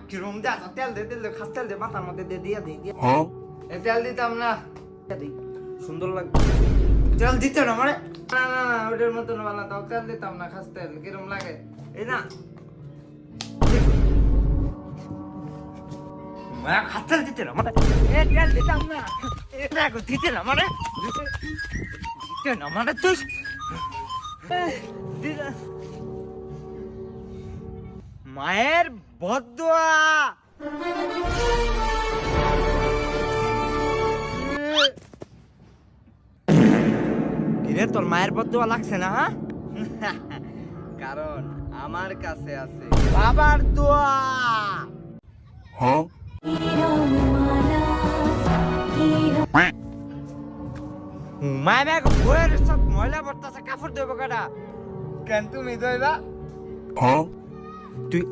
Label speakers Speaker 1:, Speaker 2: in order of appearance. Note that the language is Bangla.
Speaker 1: কিরম দে তেল দে তেল দে খাস তেল দে মাথার মধ্যে দে দিয়ে দে তেল দিতাম না সুন্দর লাগবে তেল দিতে না মানে না না না ওটার মতন বানাতাম তেল দিতাম না খাস তেল কিরম লাগে এই না খাস তেল দিতে না মানে তেল দিতাম না এটা দিতে না মানে দিতে না মানে তুই মায়ের বদদোয়া কিরে তোর মায়ের বদদোয়া লাগছে না কারণ আমার কাছে আছে বাবার দোয়া মায়ের ব্যাগ বইয়ের সব ময়লা পড়তেছে কাপড় দেবো কাটা কেন তুমি দইবা তুই